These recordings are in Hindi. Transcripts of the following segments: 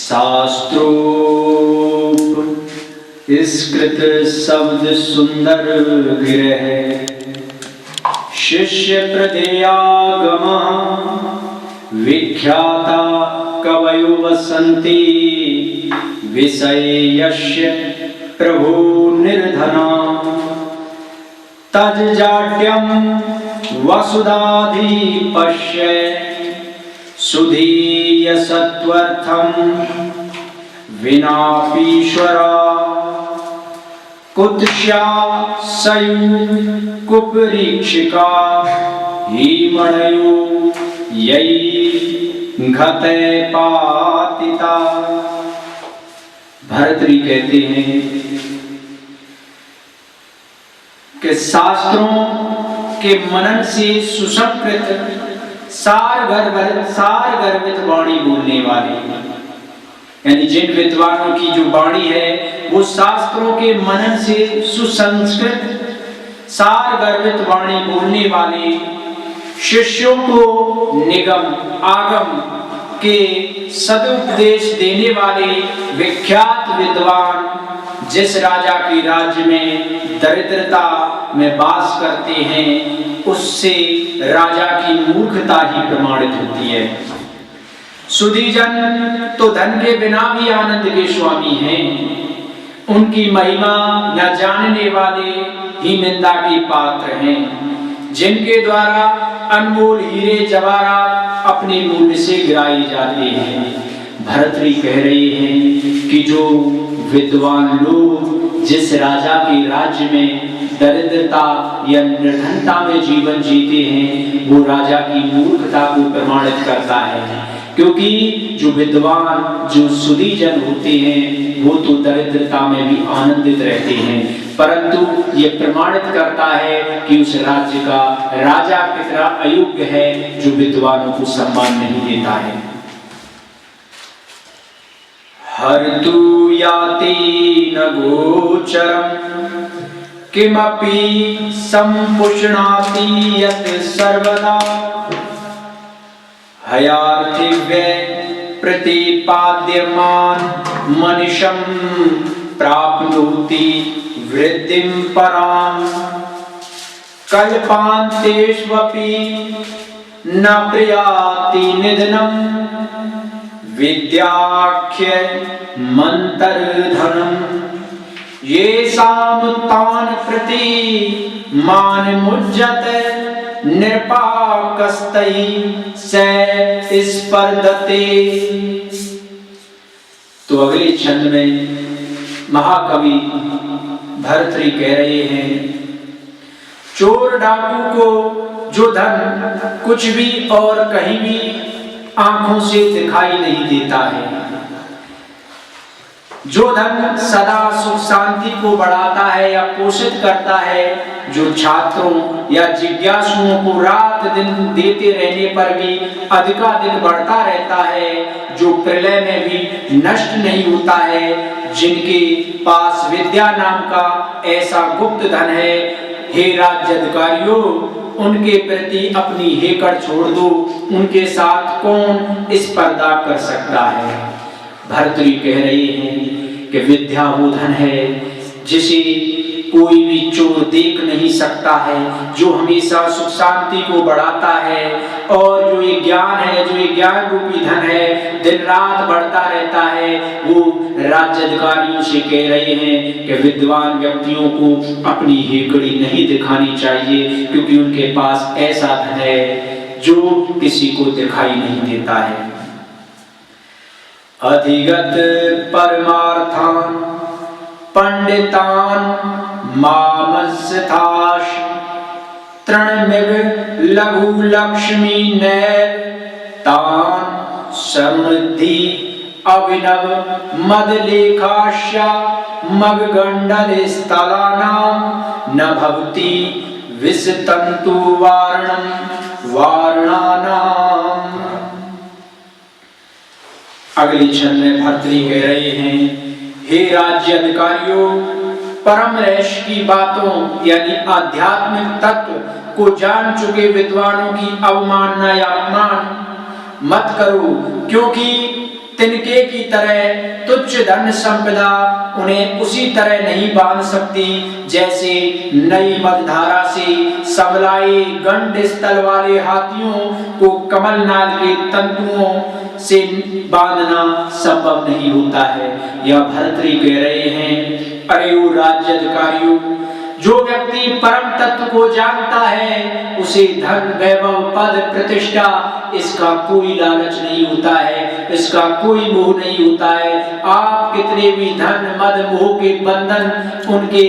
शास्त्रोप स्कृत शब्द सुंदर गिरह शिष्य प्रदेयागम विख्याता कवयो वसन्ति विषय यस्य प्रभु निर्धना तज जाड्यम वसुधाधिपस्य सुधीय सत्वर्थम विनापीश्वरा कुत्स्या सयु कुपरीक्षिका ही मणयो यई घते पातिता। भर्तृहरि कहते हैं कि शास्त्रों के मनन से सुसंकृत सार गर्भित वाणी बोलने वाले, यानी जिन विद्वानों की जो वाणी है वो शास्त्रों के मनन से सुसंस्कृत सार गर्भित वाणी बोलने वाले, शिष्यों को निगम आगम के सदुपदेश देने वाले विख्यात विद्वान जिस राजा के राज्य में दरिद्रता में वास करते हैं उससे राजा की मूर्खता ही प्रमाणित होती है। सुधीजन तो धन के बिना भी आनंद के स्वामी हैं, उनकी महिमा न जानने वाले ही निंदा के पात्र हैं, जिनके द्वारा अनमोल हीरे जवाहरात अपने मूल्य से गिराए जाते हैं। भर्तृहरि कह रहे हैं कि जो विद्वान लोग जिस राजा के राज्य में दरिद्रता या निर्धनता में जीवन जीते हैं वो राजा की मूर्खता को प्रमाणित करता है, क्योंकि जो विद्वान जो सुधीजन होते हैं वो तो दरिद्रता में भी आनंदित रहते हैं, परंतु ये प्रमाणित करता है कि उस राज्य का राजा कितना अयोग्य है जो विद्वानों को सम्मान नहीं देता है। हर्तु याति न गोचरम किमपि संपुष्णाति यत् सर्वदा हयार्थिव्य प्रतिपाद्यमान मनुष्यं प्राप्नोति वृद्धिं परां कल्पान्तेष्वपि न प्रयाति निधनं विद्याख्य मंतरधनं येषां तान् प्रति मानमुज्जते निरपाकस्तैः से स्पर्धते। तो अगले छंद में महाकवि भर्तृहरि कह रहे हैं, चोर डाकू को जो धन कुछ भी और कहीं भी आंखों से दिखाई नहीं देता है, जो धन सदा सुख शांति को बढ़ाता है या पोषित करता है, जो छात्रों या जिज्ञासुओं को रात दिन देते रहने पर भी अधिकाधिक बढ़ता रहता है, जो प्रलय में भी नष्ट नहीं होता है, जिनके पास विद्या नाम का ऐसा गुप्त धन है, हे राज्य अधिकारियों उनके प्रति अपनी हेकड़ छोड़ दो, उनके साथ कौन स्पर्धा कर सकता है। भर्तृहरि कह रहे हैं कि विद्या वो धन है जिसे कोई भी चोर देख नहीं सकता है, जो हमेशा सुख शांति को बढ़ाता है, और जो ये ज्ञान है, जो ये ज्ञान रूपी धन है दिन रात बढ़ता रहता है। वो राज्य अधिकारियों से कह रहे हैं कि विद्वान व्यक्तियों को अपनी हेकड़ी नहीं दिखानी चाहिए, क्योंकि उनके पास ऐसा धन है जो किसी को दिखाई नहीं देता है। अधिगत परमार्थान पंडितान मामस्यथाश तृणमिव लघु लक्ष्मी नैर तान समृद्धि अभिनव मदलेखाश्या मगगंडल स्थलानां न भवति विसतंतु वारणं वारणानां। अगले छंद में भर्तृहरि कह रहे हैं, हे राज्य अधिकारियों, परम रहस्य की बातों यानी आध्यात्मिक तत्व को जान चुके विद्वानों की अवमानना या अपमान मत करो, क्योंकि तिनके की तरह तुच्छ धन संपदा उन्हें उसी तरह नहीं बांध सकती जैसे नई मदधारा से सबलाए गंड स्थल वाले हाथियों को कमलनाल के तंतुओं से बांधना संभव नहीं होता है। यह भर्तृहरि कह रहे हैं, अरे ओ राज्य अधिकारियों, जो व्यक्ति परम तत्व को जानता है उसे धन वैभव पद प्रतिष्ठा इसका कोई लालच नहीं होता है, इसका कोई मोह नहीं होता है। आप कितने भी धन मद मोह के बंधन उनके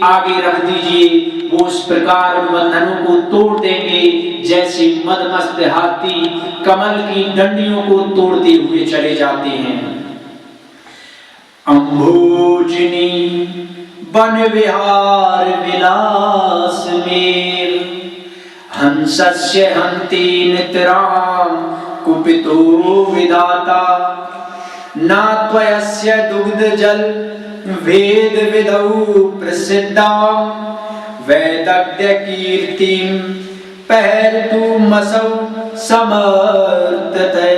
आगे रख दीजिए, वो उस प्रकार उन बंधनों को तोड़ देंगे जैसे मदमस्त हाथी कमल की डंडियों को तोड़ते हुए चले जाते हैं। अम्भोजनी वन विहार विलास मेर हंसस्य हंति नितराम कुपितो विदाता ना त्वयस्य दुग्ध जल वेद विदौ प्रसिद्धाम वैदग्ध्य कीर्तिम पहरतु मसौ समर्थते।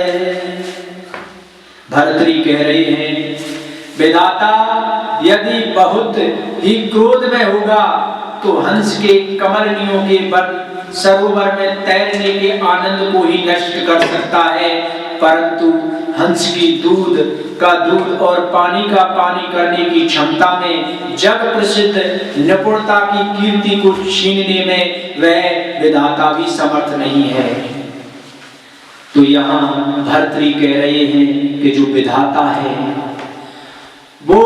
भर्तृहरि कह रहे हैं, विधाता यदि बहुत ही क्रोध में होगा तो हंस के कमलनियों के वन सरोवर में तैरने के आनंद को ही नष्ट कर सकता है, परंतु हंस की दूध का दूध और पानी का पानी करने की क्षमता में जग प्रसिद्ध निपुणता की कीर्ति को छीनने में वह विधाता भी समर्थ नहीं है। तो यहाँ भर्तृहरि कह रहे हैं कि जो विधाता है वो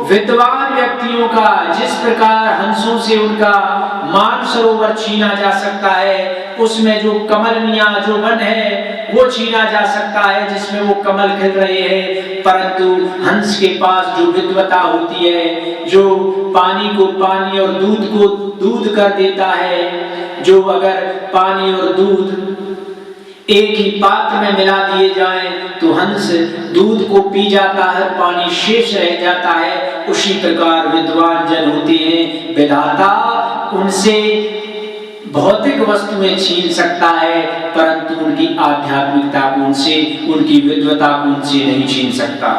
विद्वान व्यक्तियों का, जिस प्रकार हंसों से उनका मान सरोवर छीना जा सकता है, उसमें जो कमलनियां जो वन है वो छीना जा सकता है जिसमें वो कमल खिल रहे हैं, परंतु हंस के पास जो विद्वता होती है, जो पानी को पानी और दूध को दूध कर देता है, जो अगर पानी और दूध एक ही पात्र में मिला दिए जाएं तो हंस दूध को पी जाता है, पानी शेष रह जाता है, उसी प्रकार विद्वान जन होते हैं। विधाता उनसे भौतिक वस्तुएं छीन सकता है, परंतु उनकी आध्यात्मिकता को उनसे, उनकी विद्वता को उनसे नहीं छीन सकता।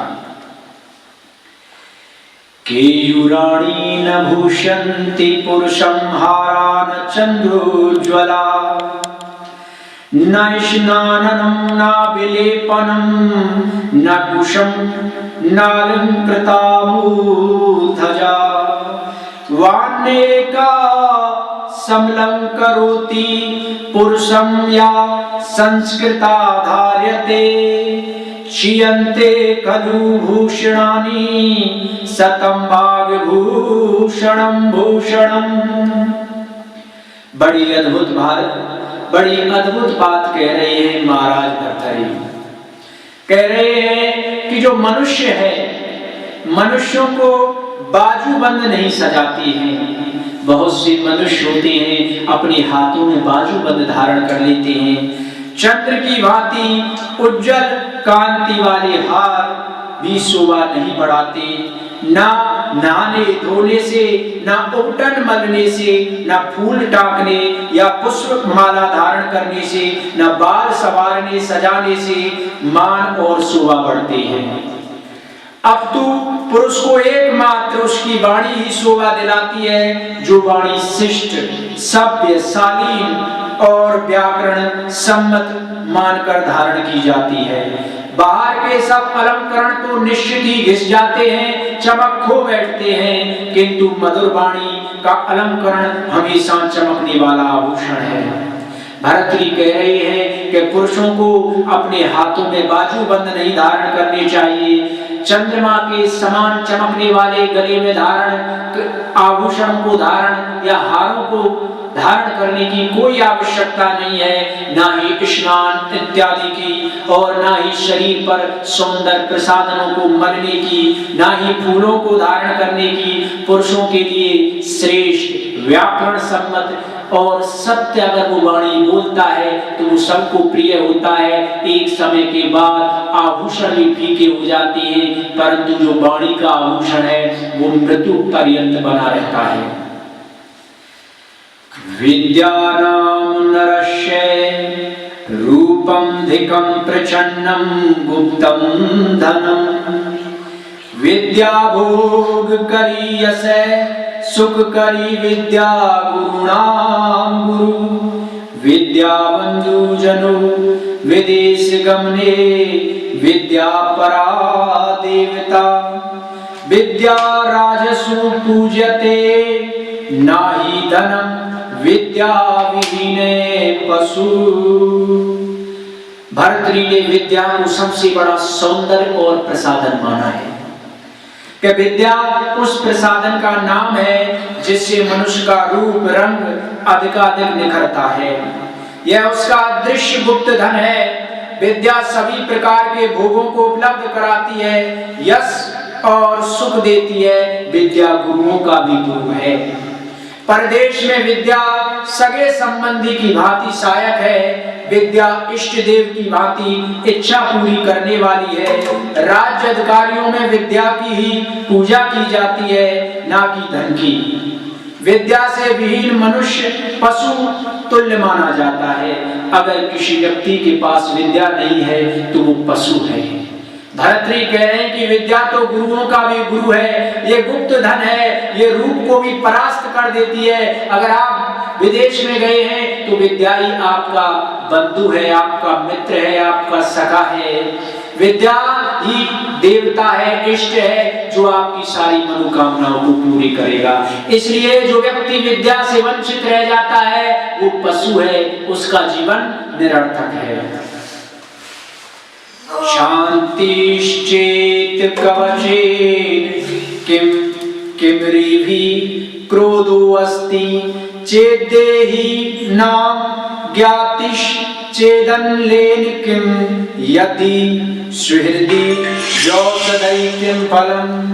केयूराणि न भूषन्ति पुरुषं हारा न चंद्रोज्ज्वला न स्नाननं न विलेपनं न कुशं नालंकृता मूर्धजा वान्नेका समलंकरोति पुरुषं या संस्कृता धार्यते क्षीयन्ते खलु भूषणानि सतं भागभूषणं भूषणम्। बड़ी अद्भुत बात कह रहे हैं महाराज भर्तृहरि। कह रहे हैं कि जो मनुष्य है, मनुष्यों को बाजूबंद नहीं सजाती है। बहुत से मनुष्य होते हैं अपने हाथों में बाजूबंद धारण कर लेते हैं, चंद्र की भांति उज्जवल कांति वाले हार भी शोभा नहीं बढ़ाते। ना नहाने धोने से, ना उपटन मलने से, ना फूल टाकने या पुष्प माला धारण करने से, ना बाल संवारने सजाने से मान और शोभा बढ़ते हैं। अब तो पुरुष को एकमात्र उसकी वाणी ही शोभा दिलाती है, जो वाणी शिष्ट, सभ्य, शालीन और व्याकरण सम्मत मानकर धारण की जाती है। बाहर के सब अलंकरण तो निश्चित ही घिस जाते हैं, चमक खो बैठते हैं, किंतु मधुर वाणी का अलंकरण हमेशा चमकने वाला आभूषण है। भर्तृहरि कह रहे हैं कि पुरुषों को अपने हाथों में बाजूबंद नहीं धारण करने चाहिए। चंद्रमा के समान चमकने वाले गले में धारण आभूषण को धारण या हारों को धारण करने की कोई आवश्यकता नहीं है, ना ही स्नान इत्यादि की, और ना ही शरीर पर सौंदर्य प्रसाधनों को मलने की, ना ही फूलों को धारण करने की। पुरुषों के लिए श्रेष्ठ, व्याकरण सम्मत और सत्य अगर वो वाणी बोलता है तो वो सबको प्रिय होता है। एक समय के बाद आभूषण भी फीके हो जाते हैं, परंतु जो वाणी का आभूषण है वो मृत्यु पर्यंत बना रहता है। विद्यानां नरस्य रूप रूपम धिकम प्रचन्नम गुप्तम धनम, विद्या भोग करी यसे सुख करी विद्या गुरुणाम गुरु, विद्या बंधु जनु विदेश गमने विद्या परा देवता, विद्या राजसु पूज्यते नाहि धनम विद्या विहीने पशु। भर्तृहरि ने विद्या को सबसे बड़ा सौंदर्य और प्रसादन माना है कि विद्या उस प्रसादन का नाम है जिससे मनुष्य का रूप रंग अधिकाधिक निखरता है। यह उसका दृश्य गुप्त धन है। विद्या सभी प्रकार के भोगों को उपलब्ध कराती है, यश और सुख देती है। विद्या गुरुओं का भी गुरु है। परदेश में विद्या सगे संबंधी की भांति सहायक है। विद्या इष्ट देव की भांति इच्छा पूरी करने वाली है। राज्य अधिकारियों में विद्या की ही पूजा की जाती है, ना कि धन की। विद्या से विहीन मनुष्य पशु तुल्य माना जाता है। अगर किसी व्यक्ति के पास विद्या नहीं है तो वो पशु है। भर्तृहरि कह रहे हैं कि विद्या तो गुरुओं का भी गुरु है। ये गुप्त धन है, ये रूप को भी परास्त कर देती है। अगर आप विदेश में गए हैं तो विद्या ही आपका बंधु है, आपका मित्र है, आपका सखा है। विद्या ही देवता है, इष्ट है, जो आपकी सारी मनोकामनाओं को पूरी करेगा। इसलिए जो व्यक्ति विद्या से वंचित रह जाता है वो पशु है, उसका जीवन निरर्थक है। शांतिश्चेत कवचेन किम किमरिभि क्रोधो अस्ति, चेदेहि नाम ज्ञातिश् चेदनलेन किम यदि सुहृदि जौषधै किम फलम्।